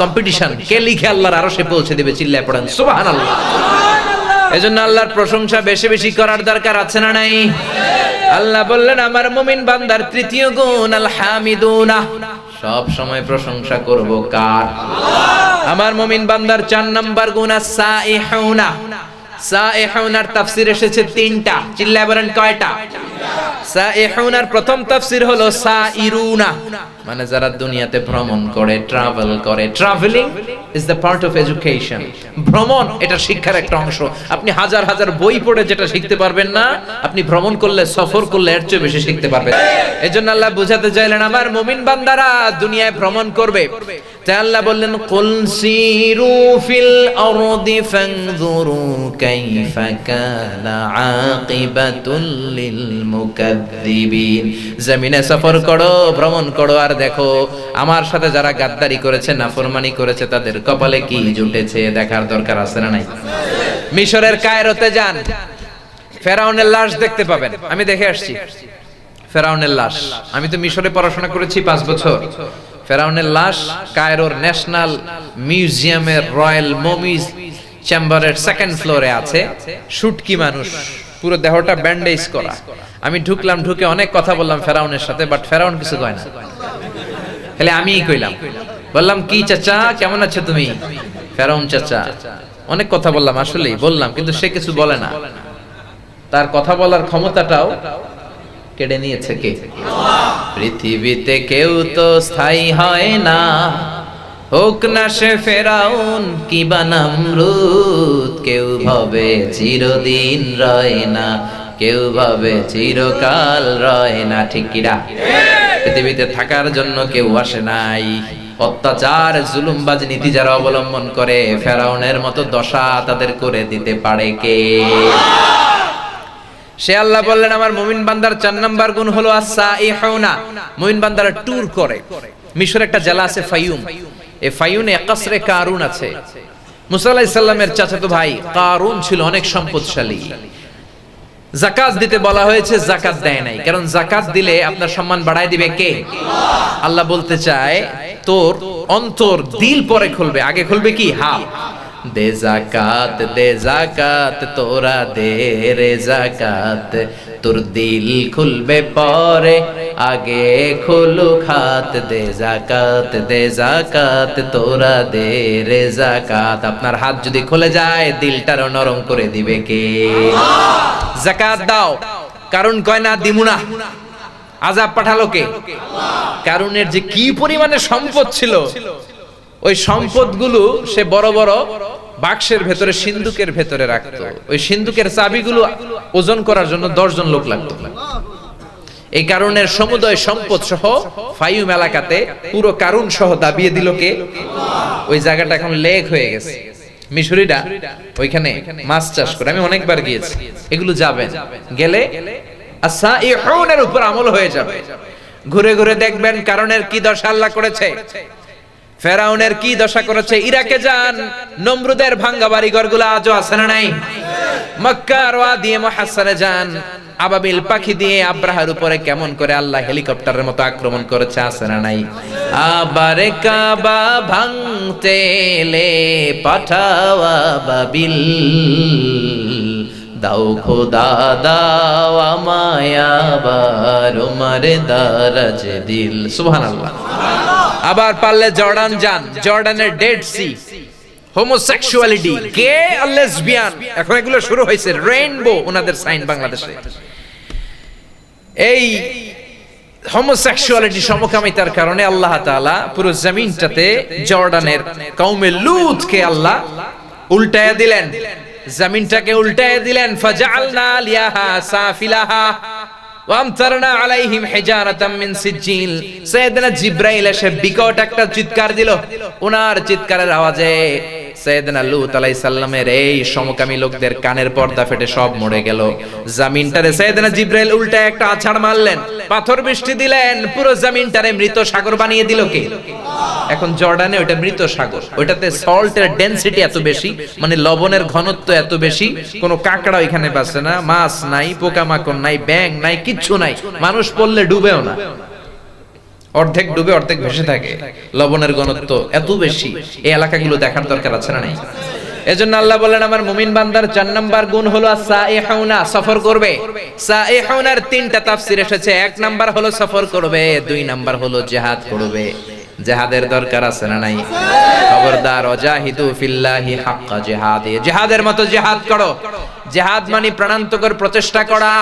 কম্পিটিশন, কে লিখে আল্লাহর আরশে পৌঁছে দিবে, চিল্লায় পড়েন সুবহানাল্লাহ। এজন্য আল্লাহর প্রশংসা বেশি বেশি করার দরকার আছে না নাই? আল্লাহ বললেন আমার মুমিন বান্দার তৃতীয় গুণ আল হামিদুনা, সব সময় প্রশংসা করব কার? আমার মুমিন বান্দার 4 নাম্বার গুণ আস-সাইহুনা। সাইহুনার তাফসীর এসেছে 3টা, চিল্লায় বলেন কয়টা? সাইহুনার প্রথম তাফসীর হলো সাইরুনা, মানে যারা দুনিয়াতে ভ্রমণ করে, ট্রাভেল করে। Travelling is the part of education. ভ্রমণ এটা শিক্ষার একটা অংশ। আপনি হাজার হাজার বই পড়ে যেটা শিখতে পারবেন না, আপনি ভ্রমণ করলে, সফর করলে এর চেয়ে বেশি শিখতে পারবেন। এজন্য আল্লাহ বুঝাতে চাইলেন আমার মুমিন বান্দারা দুনিয়ায় ভ্রমণ করবে। তাই আল্লাহ বললেন কুল সিরু ফিল আরদি ফানজুরু কাইফা কানা আকিবাতুল লিল মুকাদ্দিবিন। জমিনে সফর করো, ভ্রমণ করো, আর দেখো আমার সাথে যারা গাদ্দারি করেছে, নাফরমানি করেছে, তাদের কপালে কি জুটেছে দেখার দরকার আছে না নাই? মিশরের কায়রোতে যান, ফেরাউনের লাশ দেখতে পাবেন। আমি দেখে আসছি ফেরাউনের লাশ। আমি তো মিশরে পড়াশোনা করেছি 5 বছর। ফেরাউনের লাশ কায়রোর ন্যাশনাল মিউজিয়ামের রয়্যাল মমিজ চেম্বারের 2nd ফ্লোরে আছে। শুটকি মানুষ, পুরো দেহটা ব্যান্ডেজ করা। আমি ঢুকলাম, ঢুকে অনেক কথা বললাম ফেরাউনের সাথে, বাট ফেরাউন কিছু কয় না। তাহলে আমিই কইলাম, বললাম কি চাচা কেমন আছো তুমি? ফেরাউন চাচা, অনেক কথা বললাম, আসলেই বললাম, কিন্তু সে কিছু বলে না। তার কথা বলার ক্ষমতাটাও কেড়ে নিয়েছে কে? পৃথিবীতে কেউ তো স্থায়ী হয় না, হোক না সে ফেরাউন কি বা নমরুদ। কেউ ভাবে চিরদিন রয় না, কেউ ভাবে চিরকাল রয় না, ঠিক কিনা? পৃথিবীতে থাকার জন্য কেউ আসে নাই। অত্যাচার, জুলুমবাজ নীতি যারা অবলম্বন করে, ফেরাউনের মতো দশা তাদের করে দিতে পারে কে? সে আল্লাহ বললেন আমার মুমিন বান্দার 4 নাম্বার গুণ হলো আস-সাইহুনা। মুমিন বান্দারা ট্যুর করে। মিশরে একটা জেলা আছে ফাইয়ুম, এই ফাইয়ুমে কসরে কারুন আছে। মুসা আলাইহিস সালামের চাচাতো ভাই কারুন ছিল অনেক সম্পদশালী। যাকাত দিতে বলা হয়েছে, যাকাত দেয় নাই, কারণ যাকাত দিলে আপনার সম্মান বাড়ায় দিবে কে? আল্লাহ বলতে চায় তোর অন্তর, দিল পরে খুলবে, আগে খুলবে কি? হাত। দে যাকাত তোরা দে রে যাকাত, তোর দিল খুলবে পরে, আগে খুলুক হাত। দে যাকাত তোরা দে রে যাকাত। আপনার হাত যদি খুলে যায়, দিলটারও নরম করে দিবে কে? যাকাত দাও। কারণ কয় না দিমু না, আযাব পাঠালো কে? কারুনের যে কি পরিমাণে সম্পদ ছিল, ওই সম্পদগুলো সে বড় বড় বাক্সের ভেতরে, সিন্ধুকের ভেতরে রাখতো। ওই সিন্ধুকের চাবিগুলো ওজন করার জন্য 10 জন লোক লাগতো। এই কারুনের সমুদয় সম্পদ সহ ফাইয়ুম এলাকাতে পুরো কারুন সহ দাবিয়ে দিল কে? ওই জায়গাটা এখন লেক হয়ে গেছে। মিশরীরা ওইখানে মাছ চাষ করে, আমি অনেকবার গিয়েছি। এগুলো যাবেন, গেলে আস-সাইহুনের উপর আমল হয়ে যাবে। ঘুরে ঘুরে দেখবেন কারুনের কি দশা আল্লাহ করেছে, ফেরাউনের কি দশা করেছে। ইরাকে যান, নমরুদের ভাঙ্গা বাড়ি ঘরগুলো আজও আছে না নাই? মক্কার ওয়াদি মুহাসসারে যান, আবাবিল পাখি দিয়ে আব্রাহার উপরে কেমন করে আল্লাহ হেলিকপ্টারের মতো আক্রমণ করেছে, আছে না নাই? আবার কাবা ভাঙতে এলে পাঠাও আবাবিল, দাও খোদা দাও আমায় আবার উমার দারাজ দিল। সুবহানাল্লাহ। আবার পারলে জর্ডান যান, জর্ডানের ডেড সি, হোমোসেক্সুয়ালিটি, গে আর লেসবিয়ান, এখন এগুলো শুরু হয়েছে। রেইনবো ওনাদের সাইন বাংলাদেশে। এই হোমোসেক্সুয়ালিটি, সমকামিতার কারণে আল্লাহ তাআলা পুরো জমিনটাতে জর্ডানের কওমে লূতকে আল্লাহ উল্টায়া দিলেন, জমিনটাকে উল্টায়া দিলেন। ফাজআলনা লিয়াহা সাফিলাহা ওয়ামতারনা আলাইহিম হিজারাতাম মিন সিজিল। সাইয়েদনা জিবরাইল এসে বিকট একটা চিৎকার দিল। ওনার চিৎকারের আওয়াজে সাইয়েদনা লূত আলাইহিস সালামের এই সমকামী লোকদের কানের পর্দা ফেটে সব মরে গেল। জমিনটারে সাইয়েদনা জিবরাইল উল্টা একটা আছাড় মারলেন, পাথর বৃষ্টি দিলেন, পুরো জমিনটারে মৃত সাগর বানিয়ে দিল কে? এখন জর্ডানে ওটা মৃত সাগর, ওটাতে সল্টের ডেনসিটি এত বেশি, মানে লবণের ঘনত্ব এত বেশি, কোনো কাঁকড়া ওইখানে বাঁচে না, মাছ নাই, পোকামাকড় নাই, ব্যাঙ নাই, কিচ্ছু নাই, মানুষ পড়লে ডুবেও না, অর্ধেক ডুবে অর্ধেক ভেসে থাকে, লবণের ঘনত্ব এত বেশি। এই এলাকাগুলো দেখার দরকার আছে না নাই? এজন্য আল্লাহ বলেন আমার মুমিন বান্দার 4 নাম্বার গুণ হলো সাইহুনা, সফর করবে। সাইহুনার 3টা তাফসীর এসেছে। 1 নাম্বার হলো সফর করবে, 2 নাম্বার হলো জিহাদ করবে। জিহাদের দরকার আছে না নাই? খবরদার, ওয়াজাহিদু ফিল্লাহি হাক্কা জিহাদি, জিহাদের মতো জিহাদ করো। জিহাদ মানে প্রাণান্তকর প্রচেষ্টা করা।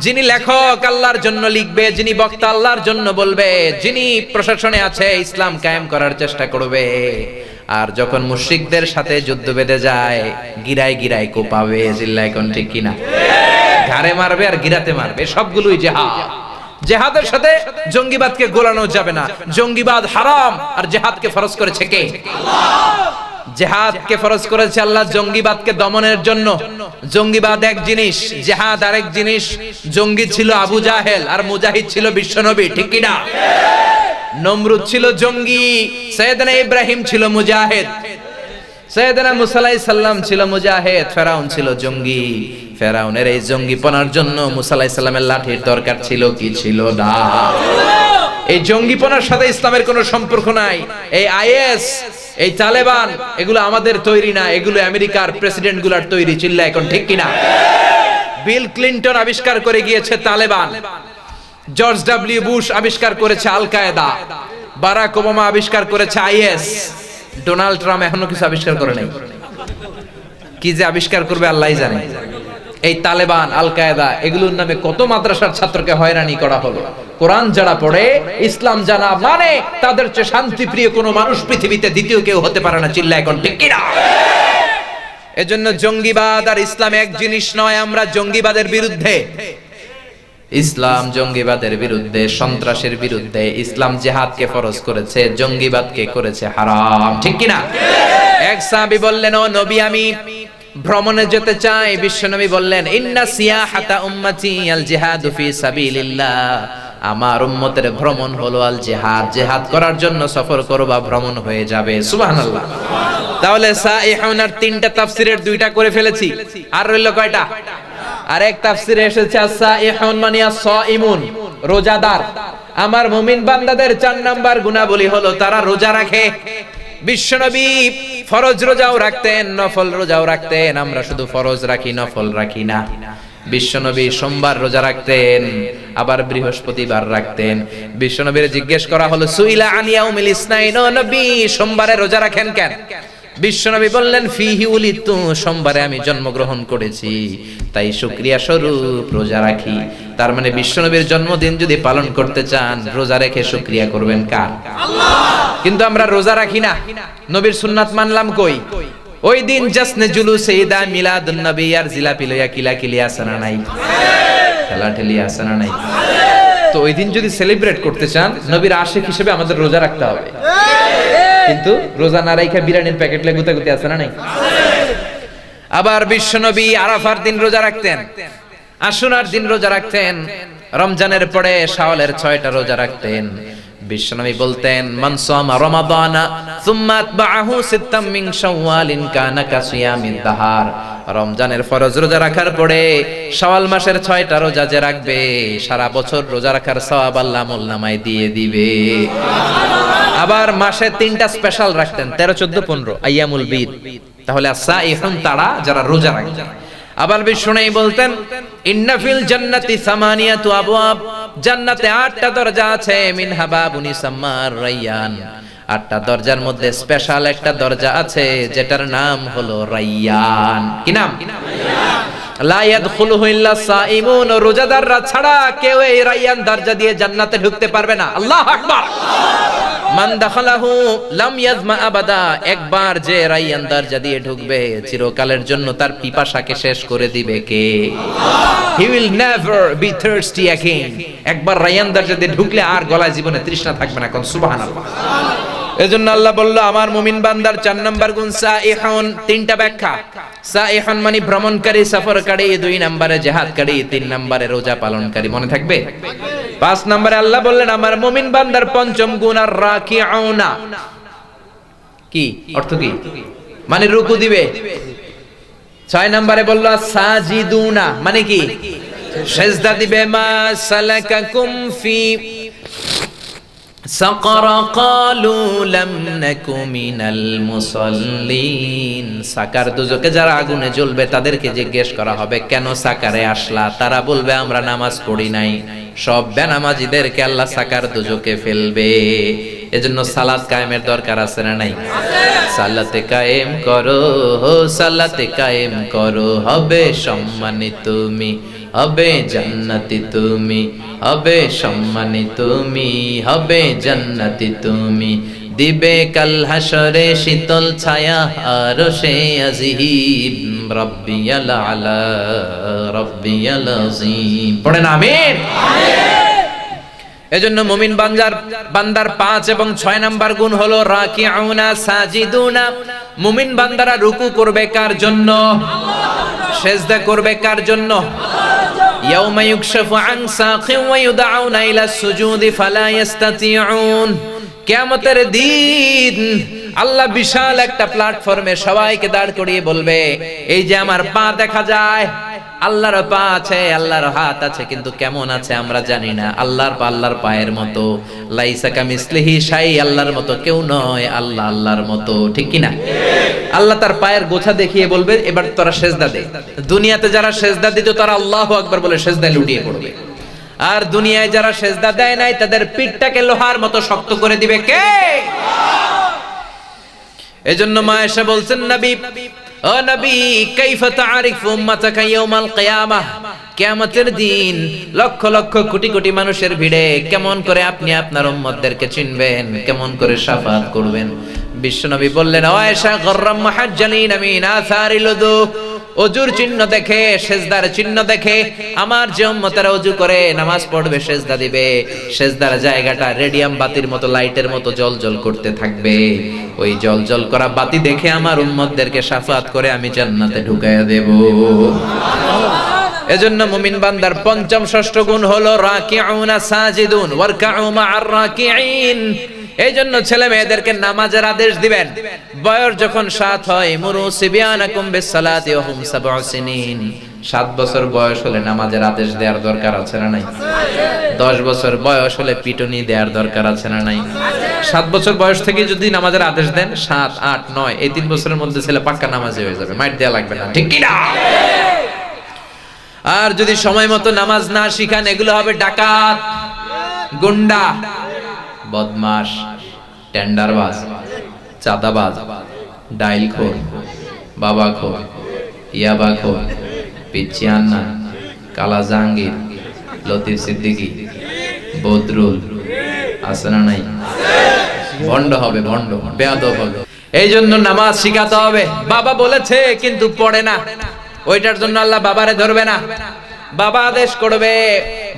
যিনি লেখক আল্লাহর জন্য লিখবে, যিনি বক্তা আল্লাহর জন্য বলবে, যিনি প্রশাসনে আছে ইসলাম কায়েম করার চেষ্টা করবে। আর যখন মুশরিকদের সাথে যুদ্ধ বেঁধে যায়, গিরায় গিরায় কোপাবে, জিল্লায় কোন ঠিক কিনা, ঘাড়ে মারবে আর গিরাতে মারবে, সবগুলোই জিহাদ। জিহাদের সাথে জঙ্গিবাদকে গোলানো যাবে না। জঙ্গিবাদ হারাম, আর জিহাদকে ফরজ করেছে কে? আল্লাহ। জিহাদকে ফরজ করেছে আল্লাহ জঙ্গিবাদকে দমনের জন্য। জঙ্গিবাদ এক জিনিস, জিহাদ আরেক জিনিস। জঙ্গি ছিল আবু জাহেল, আর মুজাহিদ ছিল বিশ্বনবী, ঠিক কি না? নমরুদ ছিল জঙ্গি, সাইয়েদনা ইব্রাহিম ছিল মুজাহিদ, সাইয়েদনা মুসা আলাইহিস সালাম ছিল মুজাহিদ, ফেরাউন ছিল জঙ্গি। ফেরাউনের এই জঙ্গিপনার জন্য মুসা আলাইহিস সালামের লাঠির দরকার ছিল কি ছিল না? এই জঙ্গিপনার সাথে ইসলামের কোনো সম্পর্ক নাই। এই আইএস, এই তালেবান, এগুলো আমাদের তৈরি না, এগুলো আমেরিকার প্রেসিডেন্ট গুলার তৈরি, চিল্লা এখন ঠিক কিনা? বিল ক্লিনটন আবিষ্কার করে গিয়েছে তালেবান, জর্জ ডব্লিউ বুশ আবিষ্কার করেছে আল কায়দা, বারাক ওবামা আবিষ্কার করেছে আইএস, ডোনাল্ড ট্রাম্প এখনো কিছু আবিষ্কার করে নাই। কি যে আবিষ্কার করবে আল্লাহই জানে। এই তালেবান, আল কায়দা, এগুলোর নামে কত মাদ্রাসার ছাত্রকে হয়রানি করা হলো। কোরআন যারা পড়ে, ইসলাম জানা মানে, তাদের চেয়ে শান্তিপ্রিয় কোনো মানুষ পৃথিবীতে দ্বিতীয় কেউ হতে পারে না, চিল্লা এখন ঠিক কিনা? এজন্য জঙ্গিবাদ আর ইসলাম এক জিনিস নয়। আমরা জঙ্গিবাদের বিরুদ্ধে, ইসলাম জঙ্গিবাদের বিরুদ্ধে, সন্ত্রাসের বিরুদ্ধে। ইসলাম জিহাদকে ফরজ করেছে, জঙ্গিবাদকে করেছে হারাম, ঠিক কিনা? এক সাহাবী বললেন, ও নবী, আমি ভ্রমণে যেতে চাই। বিশ্বনবী বললেন, ইন্না সিয়াহাতা উম্মতি আল জিহাদু ফি সাবিলিল্লাহ, আমার উম্মতের ভ্রমণ হলো আল জিহাদ। জিহাদ করার জন্য সফর করবা, ভ্রমণ হয়ে যাবে। সুবহানাল্লাহ। তাহলে সাইহুনার 3টা তাফসীরের 2টা করে ফেলেছি, আর রইল কয়টা? আরেক তাফসীরে এসেছে সাইহুন মানে আস-সাইমুন, রোজাদার। আমার মুমিন বান্দাদের 4 নাম্বার গুণাবলী হলো তারা রোজা রাখে। বিশ্বনবী ফরজ রোজাও রাখতেন, নফল রোজাও রাখতেন। আমরা শুধু ফরজ রাখি, নফল রাখি না। বিশ্বনবী সোমবার রোজা রাখতেন, আবার বৃহস্পতিবার রাখতেন। বিশ্বনবীর জিজ্ঞেস করা হলো, সুইলা আন ইয়াউমিল ইসনাইন, ও নবী সোমবারে রোজা রাখেন কেন? বিশ্বনবী বললেন, ফিহি উলিদতু, সোমবারে আমি জন্মগ্রহণ করেছি, তাই শুকরিয়া স্বরূপ রোজা রাখি। তার মানে বিশ্বনবীর জন্মদিন যদি পালন করতে চান, রোজা রেখে শুকরিয়া করবেন কার? আল্লাহ। কিন্তু আমরা রোজা রাখি না, নবীর সুন্নাত মানলাম কই? ওই দিন জাসনে জুলুসে ঈদ মিলাদুন নবী আর জিলাপি লইয়া কিলাকিলি আছে না নাই? খেলাঠেলি আছে না নাই? তো ওই দিন যদি সেলিব্রেট করতে চান, নবীর আশিক হিসেবে আমাদের রোজা রাখতে হবে। কিন্তু রোজা না রাখা বিরিয়ানির প্যাকেট লে গুতাগুতি আছে না নাই? আবার বিশ্বনবী আরাফার দিন রোজা রাখতেন, আশুরার দিন রোজা রাখতেন, রমজানের পরে শাওয়ালের 6টা রোজা রাখতেন। বিশ্বনবী বলতেন, মান সামা রমাদানা সুম্মা আতবাহু সিত্তাম মিন শাওয়ালিন কানা কাসিয়ামিদ দাহার। রমজানের ফরজ রোজা রাখার পরে শাওয়াল মাসের 6টা রোজা যে রাখবে, সারা বছর রোজা রাখার সওয়াব আল্লাহ আমলনামায় দিয়ে দিবে। আবার মাসে 3টা স্পেশাল রাখতেন, 13, 14, 15 আইয়ামুল বীদ। তাহলে সাইহুন তারা যারা রোজা রাখেন। আবার বিষ্ণু বলতেন, ইন্না ফিল জান্নাতি সামানিয়াতু আবওয়াব, জান্নাতে 8টা দরজা আছে, মিনহা বাবুন ইসাম্মার রায়্যান। 8টা দরজার মধ্যে স্পেশাল একটা দরজা আছে যেটার নাম হলো রায়্যান। কি নাম? রায়্যান। লা ইয়াদখুলুহু ইল্লা সাইমুন, রোজাদাররা ছাড়া কেউ এই রায়্যান দরজা দিয়ে জান্নাতে ঢুকতে পারবে না। আল্লাহু আকবার। মান দাখালাহু লাম ইয়াজমা আবাদা, একবার যে রায়্যান দরজা দিয়ে ঢুকবে, চিরকালের জন্য তার পিপাসাকে শেষ করে দিবে কে? Allah. He will never be thirsty again. একবার রায়্যান দরজা দিয়ে ঢুকলে আর গলায় জীবনে তৃষ্ণা থাকবে না। কোন সুবহানাল্লাহ। এজন্য আল্লাহ বলল আমার মুমিন বান্দার 4 নাম্বার গুণ সাইহুন। তিনটা ব্যাখ্যা। সাইহুন মানে ভ্রমণকারী, সফরকারী, 2 নম্বরে জিহাদকারী, 3 নম্বরে রোজা পালনকারী। মনে থাকবে? 5 নম্বরে আল্লাহ বললেন আমার মুমিন বান্দার পঞ্চম গুণ আর রাকিউনা। কি অর্থ? কি মানে রুকু দিবে। 6 নম্বরে বলল সাজিদুনা মানে কি সিজদা দিবে। মা সালাকাকুম ফি সাকার ক্বালু লাম নাকু মিনাল মুসাল্লিন। সাকার দুজকে যারা আগুনে জ্বলবে তাদেরকে জিজ্ঞেস করা হবে কেন সাকারে আসলা? তারা বলবে আমরা নামাজ পড়ি নাই। সব বেনামাজিদেরকে আল্লাহ সাকার দুজকে ফেলবে। এজন্য সালাত কায়েমের দরকার আছে না নাই? সালাতে কায়েম করো, সালাতে কায়েম করো, হবে সম্মানিত তুমি, হবে জান্নাতি তুমি, হবে সম্মানিত তুমি, হবে জান্নাতি তুমি। দিবে কাল হাসরে শীতল ছায়া আরশে আজিম। রাব্বিয়াল আলা রাব্বিয়াল আযীম। পড়েন আমিন। এজন্য মুমিন বান্দার 5 এবং 6 নাম্বার গুণ হলো রাকিউনা সাজিদুনা। মুমিন বান্দারা রুকু করবে কার জন্য? সিজদা করবে কার জন্য? ইয়াউমা ইউকশাফু আন সাকিন ওয়া ইউদআউনা ইলা সুজুদি ফালা ইস্তাতিউন। কিয়ামতের দিন আল্লাহ বিশাল একটা প্ল্যাটফর্মে সবাইকে দাঁড় করিয়ে বলবে এই যে আমার পা দেখা যায়, আল্লাহর পা আছে, আল্লাহর হাত আছে, কিন্তু কেমন আছে আমরা জানি না। আল্লাহর পা আল্লাহর পায়ের মতো। লাইসা কামিসলিহি শাই, আল্লাহর মতো কেউ নয়, আল্লাহ আল্লাহর মতো। ঠিক কি না? আল্লাহ তার পায়ের গোছা দেখিয়ে বলবে এবার তোরা সিজদা দে। দুনিয়াতে যারা সিজদা দিত তারা আল্লাহু আকবার বলে সিজদায় লুটিয়ে পড়বে। আর দুনিয়ায় যারা সিজদা দেয় নাই তাদের পিঠটাকে লোহার মতো শক্ত করে দিবে কে? এজন্য মা আয়েশা বলছেন নবী, ও নবী কাইফা তাআরিফু উম্মাতাকা ইয়াউমাল কিয়ামাহ। কিয়ামতের দিন লক্ষ লক্ষ কোটি কোটি মানুষের ভিড়ে কেমন করে আপনি আপনার উম্মতদেরকে চিনবেন, কেমন করে শাফাআত করবেন? বিশ্বনবী বললেন ও আয়েশা গররাম মুহাজ্জালিন মিন আসারিল উযু। ওযুর চিহ্ন দেখে, সিজদার চিহ্ন দেখে আমার যে উম্মতেরা ওযু করে নামাজ পড়বে, সিজদা দিবে, সিজদার জায়গাটা রেডিয়াম বাতির মতো, লাইটের মতো জ্বলজ্বল করতে থাকবে। ওই জ্বলজ্বল করা বাতি দেখে আমার উম্মতদেরকে শাফাআত করে আমি জান্নাতে ঢুকাইয়া দেব। এজন্য মুমিন বান্দার পঞ্চম ষষ্ঠ গুণ হলো রাকিউনা সাজিদুন ওয়ারকাউ মা'আর রাকিঈন। এই জন্য ছেলে মেয়েদেরকে নামাজের আদেশ দিবেন। বয়স যখন 7 হয়, মুরু সিবিয়ানাকুম বিসসালাতি ওয়া হুম 7 সিনিন। 7 বছর বয়স হলে নামাজের আদেশ দেওয়ার দরকার আছে না নাই? 10 বছর বয়স হলে পিটুনি দেওয়ার দরকার আছে না নাই? 7 বছর বয়স থেকে যদি নামাজের আদেশ দেন, 7, 8, 9 এই 3 বছরের মধ্যে ছেলে পাক্কা নামাজি হয়ে যাবে, মাইর দেয়া লাগবে না। ঠিক কি না? আর যদি সময় মতো নামাজ না শিখান, এগুলো হবে ডাকাত, গুন্ডা, বদমাশ, টেন্ডারবাজ, চাঁদাবাজ, ডাইলখোর, বাবাখোর, ইয়াবাখোর, পিচ্চিয়ান্না, কালা জাহাঙ্গীর, লতিফ সিদ্দিকী, বদরুল, আছে না নাই? ভণ্ড হবে, ভণ্ড, বেয়াদব হবে। এই জন্য নামাজ শিখাতে হবে। বাবা বলেছে কিন্তু পড়ে না, ওইটার জন্য আল্লাহ বাবারে ধরবে না। বাবা আদেশ করবে,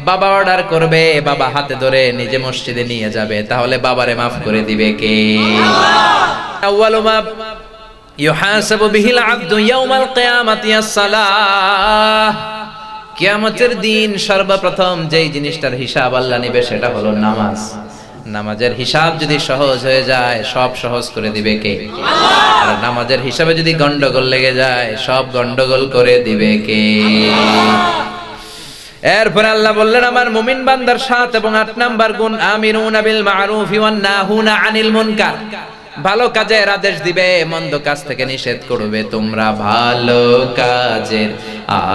বাবা অর্ডার করবে, বাবা হাতে ধরে নিজে মসজিদে নিয়ে যাবে, তাহলে বাবারে মাফ করে দিবে কে? আউয়ালু মা ইউহাসাবু বিহিল আবদু ইয়াউমাল কিয়ামাতি আস-সালাহ। কিয়ামতের দিন সর্বপ্রথম যেই জিনিসটার হিসাব আল্লাহ নেবে সেটা হলো নামাজ। নামাজের হিসাব যদি সহজ হয়ে যায়, সব সহজ করে দিবে কে? আর নামাজের হিসাবে যদি গন্ডগোল লেগে যায়, সব গন্ডগোল করে দিবে কে? এরপর আল্লাহ বললেন আমার মুমিন বান্দার 7 এবং 8 নাম্বার গুণ আমিরুনা বিল মা'রুফি ওয়ান নাহুনা আনিল মুনকার। ভালো কাজের আদেশ দিবে, মন্দ কাজ থেকে নিষেধ করবে। তোমরা ভালো কাজের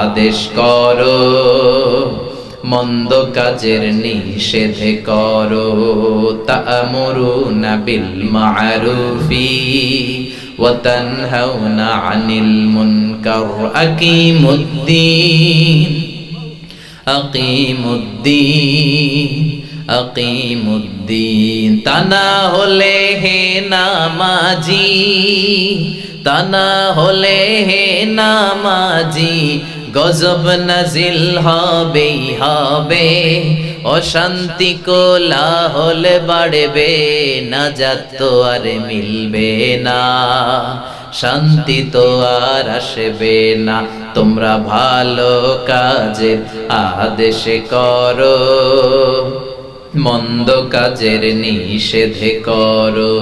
আদেশ করো, মন্দ কাজের নিষেধ করো। তা'মুরুনা বিল মা'রুফি ওয়া তানহাউনা আনিল মুনকার। আকিমুদ্দিন আকিমুদ্দিন আকিমুদ্দিন। তা না হলে হে নামাজি, তা না হলে হে নামাজি, গজব নাজিল হবেই হবে, অশান্তি কোলাহল বাড়বে, নাজাত তো আর মিলবে না, শান্তি তো আর আসবে না। তোমরা ভালো কাজের আদেশ করো, মন্দ কাজের নিষেধ করো।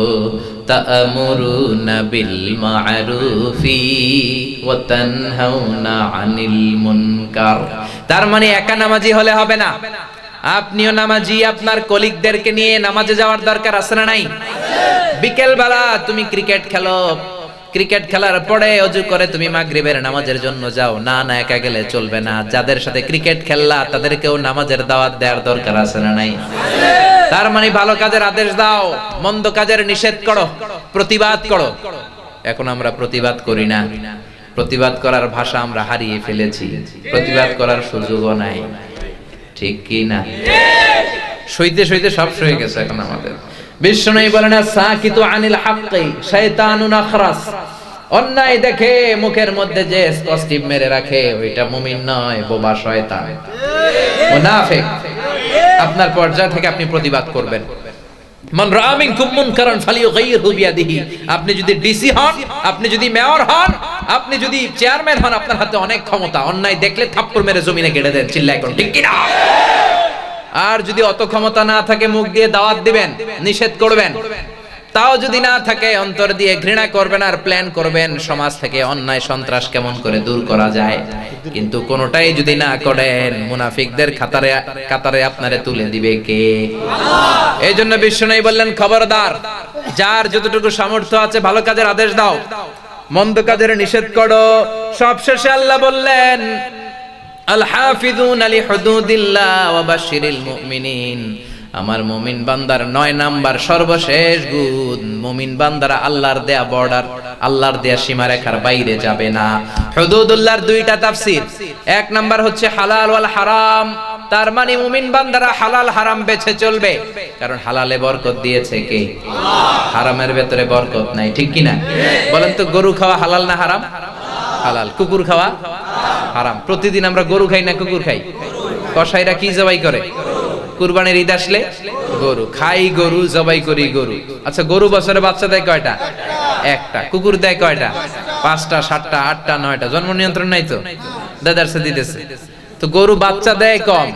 তা'মুরুনা বিল মা'রুফি ওয়া তানহাউনা আনিল মুনকার। তার মানে একা নামাজি হলে হবে না, আপনিও নামাজি, আপনার কলিগদেরকে নিয়ে নামাজে যাওয়ার দরকার আছে না নাই? বিকেল বেলা তুমি ক্রিকেট খেলো, ক্রিকেট খেলার পরে ওযু করে তুমি মাগরিবের নামাজের জন্য যাও, না না একা গেলে চলবে না। যাদের সাথে ক্রিকেট খেললা তাদেরকেও নামাজের দাওয়াত দেওয়ার দরকার আছে না নাই? তার মানে ভালো কাজের আদেশ দাও, মন্দ কাজের নিষেধ করো, প্রতিবাদ করো। এখন আমরা প্রতিবাদ করি না, প্রতিবাদ করার ভাষা আমরা হারিয়ে ফেলেছি, প্রতিবাদ করার সুযোগও নাই, ঠিক কি না? সইতে সইতে সব সয়ে গেছে এখন আমাদের। বিশ্বনবী বলেন সাকিতু আনিল হাক্কি শাইতানুন আখরাস, অন্যায় দেখে মুখের মধ্যে যে স্কস্টিপ মেরে রাখে ওইটা মুমিন নয়, বোবা শয়তান, মুনাফিক। আপনার পর্যায় থেকে আপনি প্রতিবাদ করবেন। মান রাআ মিনকুম মুনকারান ফালিয়ুগাইয়িরহু বিয়াদিহি। আপনি যদি ডিসি হন, আপনি যদি মেয়র হন, আপনি যদি চেয়ারম্যান হন, আপনার হাতে অনেক ক্ষমতা, অন্যায় দেখলে থাপ্পড় মেরে জমিনে গেড়ে দেন, চিল্লায় কোন ঠিক কি না? আর যদি অত ক্ষমতা না থাকে মুখ দিয়ে দাওয়াত দিবেন, নিষেধ করবেন। তাও যদি না থাকে অন্তর দিয়ে ঘৃণা করবেন আর প্ল্যান করবেন সমাজ থেকে অন্যায় সন্ত্রাস কেমন করে দূর করা যায়। কিন্তু কোনোটাই যদি না করেন, মুনাফিকদের কাতারে আপনারে তুলে দিবে কে? আল্লাহ। এই জন্য বিশ্বনবী বললেন খবরদার, যার যতটুকু সামর্থ্য আছে ভালো কাজের আদেশ দাও, মন্দ কাজের নিষেধ করো। সবশেষে আল্লাহ বললেন আল হাফিজুনা লিহুদুদিল্লাহ ওয়া বাশশিরিল মুমিনিন। আমার মুমিন বান্দার 9 নাম্বার সর্বশেষ গুণ, মুমিন বান্দারা আল্লাহর দেয়া বর্ডার, আল্লাহর দেয়া সীমারেখার বাইরে যাবে না। হুদুদুল্লাহর দুইটা তাফসীর, এক নাম্বার হচ্ছে হালাল ওয়াল হারাম, তার মানে মুমিন বান্দারা হালাল হারাম বেছে চলবে, কারণ হালালে বরকত দিয়েছে কে? আল্লাহ। হারামের ভেতরে বরকত নাই, ঠিক কি না? বলেন তো, গরু খাওয়া হালাল না হারাম? হালাল। কুকুর খাওয়া হারাম। প্রতিদিন আমরা গরু খাই না কুকুর খাই? কসাইরা কি জবাই করে? কুরবানির ঈদ আসলে গরু খাই, গরু জবাই করি গরু। আচ্ছা, গরু বছরে বাচ্চা দেয় কয়টা? একটা। কুকুর দেয় কয়টা? 5টা, 7টা, 8টা, 9টা। জন্ম নিয়ন্ত্রণ নাই তো, দাদারসে দিতেছে। তো গরু বাচ্চা দেয় কম,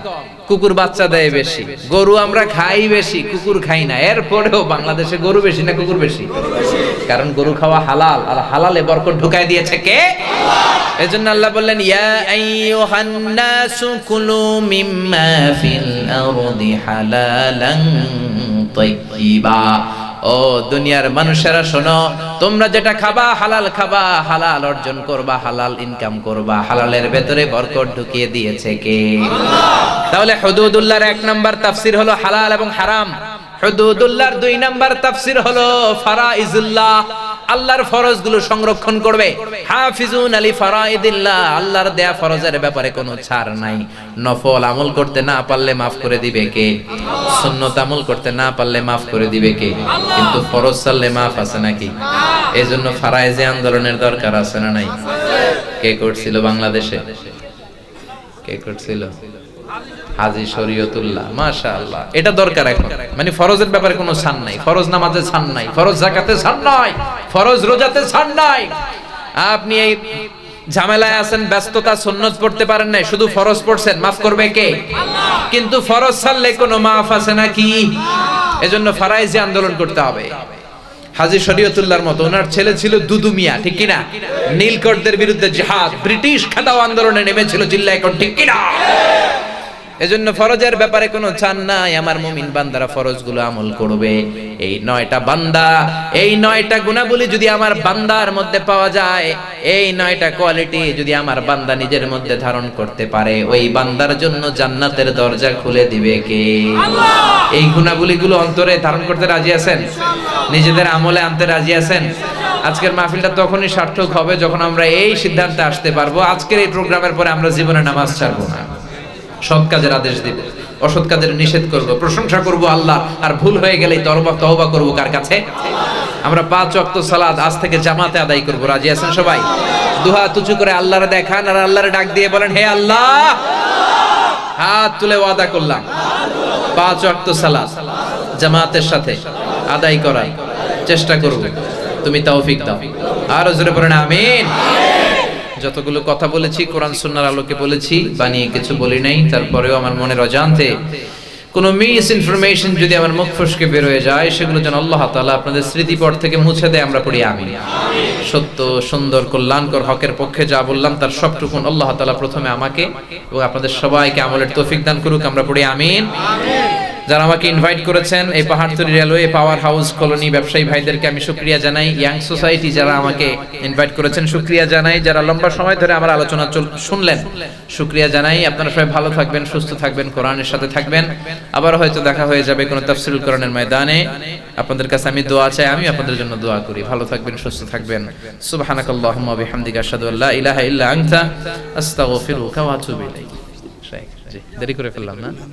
কুকুর বাচ্চা দেয় বেশি। গরু আমরা খাই বেশি, কুকুর খাই না। এরপরেও বাংলাদেশে গরু বেশি না কুকুর বেশি? কারণ গরু খাওয়া হালাল, আর হালালে বরকত ঢুকায় দিয়েছে কে? আল্লাহ। এজন্য আল্লাহ বললেন ইয়া আইয়ুহান নাসু কুলু মিম্মা ফিল আরদি হালালান তাইয়্যিবা। ও দুনিয়ার মানুষেরা শোনো, তোমরা যেটা খাবা হালাল খাবা, হালাল অর্জন করবা, হালাল ইনকাম করবা। হালালের ভেতরে বরকত ঢুকিয়ে দিয়েছে কে? আল্লাহ। তাহলে হুদুদুল্লাহর 1 নাম্বার তাফসীর হলো হালাল এবং হারাম। হুদুদুল্লাহর 2 নাম্বার তাফসীর হলো ফারাইজুল্লাহ, আল্লাহর ফরজগুলো সংরক্ষণ করবে। হাফিজুন আলি ফারাইদিল্লাহ, আল্লাহর দেয়া ফরজের ব্যাপারে কোনো ছাড় নাই। নফল আমল করতে না পারলে মাফ করে দিবে কে? আল্লাহ। সুন্নত আমল করতে না পারলে মাফ করে দিবে কে? আল্লাহ। কিন্তু ফরজ ছাড়লে মাফ আছে নাকি? এজন্য ফারাইজে আন্দোলনের দরকার আছে না নাই? কে করছিল বাংলাদেশে? কে করছিল? হাজী শরীয়তুল্লাহ। মাশাআল্লাহ, এটা দরকার এখন। মানে ফরজের ব্যাপারে কোনো ছাড় নাই, ফরজ নামাজে ছাড় নাই, ফরজ যাকাতে ছাড় নাই, ফরজ রোজাতে ছাড় নাই। আপনি এই ঝামেলায় আছেন, ব্যস্ততা, সুন্নত পড়তে পারেন নাই, শুধু ফরজ পড়ছেন, মাফ করবে কে? আল্লাহ। কিন্তু ফরজ ছাড়লে কোনো মাফ আছে নাকি? এজন্য ফারাইজি আন্দোলন করতে হবে। হাজী শরীয়তুল্লাহর মতো ওনার ছেলে ছিল দুদু মিয়া, ঠিক কিনা? নীলকরদের বিরুদ্ধে জিহাদ, ব্রিটিশ খেদাও আন্দোলনে নেমেছিল, জিল্লা এখন ঠিক কিনা? এজন্য ফরজের ব্যাপারে কোনো ছাড় নাই। আমার মুমিন বান্দারা ফরজগুলো আমল করবে। এই 9টা বান্দা, এই 9টা গুণাবলী যদি আমার বান্দার মধ্যে পাওয়া যায়, এই 9টা কোয়ালিটি যদি আমার বান্দা নিজের মধ্যে ধারণ করতে পারে, ওই বান্দার জন্য জান্নাতের দরজা খুলে দিবে কে? আল্লাহ। এই গুণাবলীগুলো অন্তরে ধারণ করতে রাজি আছেন? নিজেদের আমলে আনতে রাজি আছেন? আজকের মাহফিলটা তখনই সার্থক হবে যখন আমরা এই সিদ্ধান্তে আসতে পারবো, আজকের এই প্রোগ্রামের পরে আমরা জীবনে নামাজ ছাড়বো না, সৎ কাজের আদেশ দিব, অসৎ কাজের নিষেধ করব, প্রশংসা করব আল্লাহ, আর ভুল হয়ে গেলেই তওবা করব কার কাছে? আমরা 5 ওয়াক্ত সালাত আজ থেকে জামাতে আদায় করব। রাজি আছেন সবাই? দুহাত উঁচু করে আল্লাহরে দেখান আর আল্লাহরে ডাক দিয়ে বলেন, হে আল্লাহ, হাত তুলে ওয়াদা করলাম 5 ওয়াক্ত সালাত জামাতের সাথে আদায় করার চেষ্টা করব, তুমি তৌফিক দাও। আর জোরে পড়েন আমিন। যতগুলো কথা বলেছি কোরআন সুন্নাহর আলোকে বলেছি, বানিয়ে কিছু বলি নাই। তারপরেও আমার মনের অজান্তে কোনো মিস ইনফরমেশন যদি আমার মুখ ফসকে বের হয়ে যায়, সেগুলো যেন আল্লাহ তাআলা আপনাদের স্মৃতিপট থেকে মুছে দেয়, আমরা পড়ি আমিন। সত্য, সুন্দর, কল্যাণকর, হকের পক্ষে যা বললাম তার সবটুকুন আল্লাহ তাআলা প্রথমে আমাকে এবং আপনাদের সবাইকে আমলের তৌফিক দান করুক, আমরা পড়ি আমিন। যারা আমাকে ইনভাইট করেছেন, এই Pahartali railway, power house colony ব্যবসায়ী ভাইদেরকে আমি শুকরিয়া জানাই। ইয়াং সোসাইটি যারা আমাকে ইনভাইট করেছেন শুকরিয়া জানাই। যারা লম্বা সময় ধরে আমার আলোচনা শুনলেন শুকরিয়া জানাই। আপনারা সবাই ভালো থাকবেন, সুস্থ থাকবেন, কোরআনের সাথে থাকবেন। আবার হয়তো দেখা হয়ে যাবে কোনো তাফসীরুল কোরআনের ময়দানে। আপনাদের কাছে আমি দোয়া চাই, আমি আপনাদের জন্য দোয়া করি। ভালো থাকবেন, সুস্থ থাকবেন। সুবহানাকাল্লাহুম্মা ওয়া বিহামদিকা আশহাদু আল্লা ইলাহা ইল্লা আনতা আস্তাগফিরুকা ওয়া আতুবু ইলাইক। দেরি করে ফেললাম না?